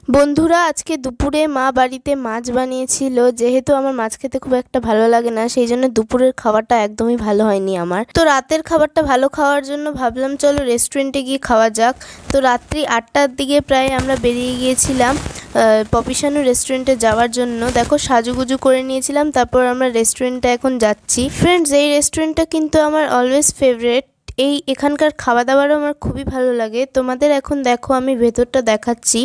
বন্ধুরা, আজকে দুপুরে মা বাড়িতে মাছ বানিয়েছিল। যেহেতু আমার মাছ খেতে খুব একটা ভালো লাগে না, সেই জন্য দুপুরের খাবারটা একদমই ভালো হয়নি আমার। তো রাতের খাবারটা ভালো খাওয়ার জন্য ভাবলাম চলো রেস্টুরেন্টে গিয়ে খাওয়া যাক। তো রাত্রি 8টার দিকে প্রায় আমরা বেরিয়ে গিয়েছিলাম পপি শানু রেস্টুরেন্টে যাওয়ার জন্য। দেখো সাজুগুজু করে নিয়েছিলাম, তারপর আমরা রেস্টুরেন্টে এখন যাচ্ছি। ফ্রেন্ডস, এই রেস্টুরেন্টটা কিন্তু আমার অলওয়েজ ফেভারিট। এখানকার খাওয়া দাওয়ারও আমার খুবই ভালো লাগে। তোমাদের এখন দেখো আমি ভেতরটা দেখাচ্ছি।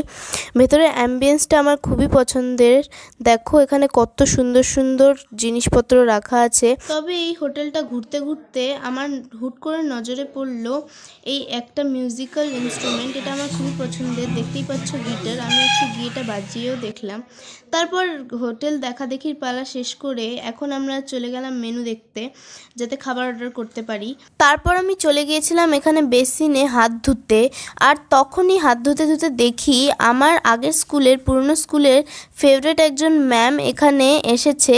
ভেতরের অ্যাম্বিয়েন্সটা আমার খুবই পছন্দের। দেখো এখানে কত সুন্দর সুন্দর জিনিসপত্র রাখা আছে। তবে এই হোটেলটা ঘুরতে ঘুরতে আমার হুট করে নজরে পড়লো এই একটা মিউজিক্যাল ইনস্ট্রুমেন্ট। এটা আমার খুবই পছন্দের। দেখতেই পাচ্ছ গিটার, আমি একটু গিয়েটা বাজিয়েও দেখলাম। তারপর হোটেল দেখা দেখির পালা শেষ করে এখন আমরা চলে গেলাম মেনু দেখতে, যাতে খাবার অর্ডার করতে পারি। তারপর আমি চলে গিয়েছিলাম এখানে বেসিনে হাত ধুতে। আর তখনই হাত ধুতে ধুতে দেখি আমার আগের স্কুলের, পুরনো স্কুলের ফেভারিট একজন ম্যাম এখানে এসেছে।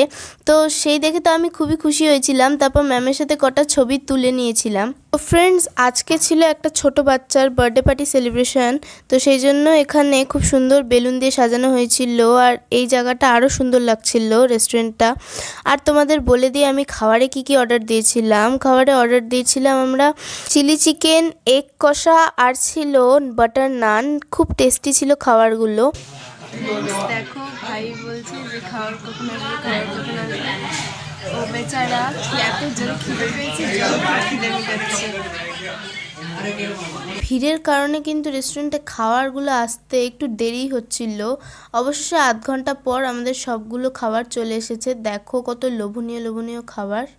তো সেই দেখে তো আমি খুবই খুশি হয়েছিলাম। তারপর ম্যামের সাথে কটা ছবি তুলে নিয়েছিলাম। তো ফ্রেন্ডস, আজকে ছিল একটা ছোট বাচ্চার বার্থডে পার্টি সেলিব্রেশন। তো সেই জন্য এখানে খুব সুন্দর বেলুন দিয়ে সাজানো হয়েছিল, আর এই জায়গাটা আরও সুন্দর লাগছিল রেস্টুরেন্টটা। আর তোমাদের বলে দিয়ে আমি খাবারে কি কি অর্ডার দিয়েছিলাম। খাবারে অর্ডার দিয়েছিলাম আমরা চিলি চিকেন, এগ কষা, আর ছিল বাটার নান। খুব টেস্টি ছিল খাবারগুলো। দেখো ভাই বলছে যে খাওয়ার কখন আসবে। ও বেচারা এত জোরে খিদে পেয়েছে, খিদে মিটাচ্ছে। ভিড়ের কারণে কিন্তু রেস্টুরেন্টে খাবারগুলো আসতে একটু দেরি হচ্ছিল। অবশেষে আধ ঘন্টা পর আমাদের সবগুলো খাবার চলে এসেছে। দেখো কত লোভনীয় লোভনীয়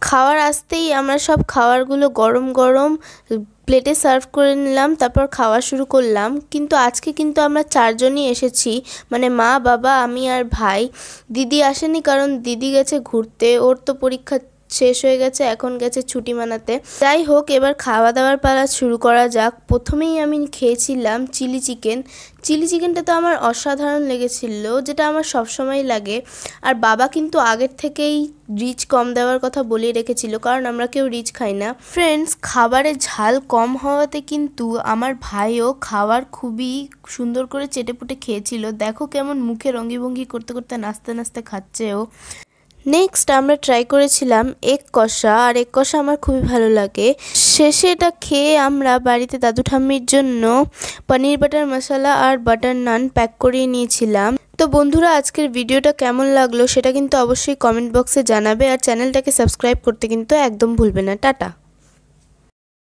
খাবার আসতেই আমরা সব খাবারগুলো গরম গরম প্লেটে সার্ভ করে নিলাম। তারপর খাওয়া শুরু করলাম। কিন্তু আজকে কিন্তু আমরা 4জনই এসেছি, মানে মা, বাবা, আমি আর ভাই। দিদি আসেনি, কারণ দিদি গেছে ঘুরতে। ওর তো পরীক্ষা শেষ হয়ে গেছে, এখন গেছে ছুটি মানাতে। যাই হোক, এবার খাওয়া দাওয়ার পালা শুরু করা যাক। প্রথমেই আমি খেয়েছিলাম চিলি চিকেন। চিলি চিকেনটা তো আমার অসাধারণ লেগেছিল, যেটা আমার সবসময় লাগে। আর বাবা কিন্তু আগের থেকেই রিচ কম দেওয়ার কথা বলে রেখেছিল, কারণ আমরা কেউ রিচ খাই না। ফ্রেন্ডস, খাবারে ঝাল কম হওয়াতে কিন্তু আমার ভাইও খাবার খুবই সুন্দর করে চেটেপুটে খেয়েছিল। দেখো কেমন মুখে রঙ্গিভঙ্গি করতে করতে নাচতে নাচতে খাচ্ছে ও। নেক্সট আমরা ট্রাই করেছিলাম এগ কষা, আর এগ কষা আমার খুবই ভালো লাগে। শেষে এটা খেয়ে আমরা বাড়িতে দাদু ঠাম্মির জন্য পনির বাটার মশলা আর বাটার নান প্যাক করিয়ে নিয়েছিলাম। তো বন্ধুরা, আজকের ভিডিওটা কেমন লাগলো সেটা কিন্তু অবশ্যই কমেন্ট বক্সে জানাবে, আর চ্যানেলটাকে সাবস্ক্রাইব করতে কিন্তু একদম ভুলবে না। টাটা।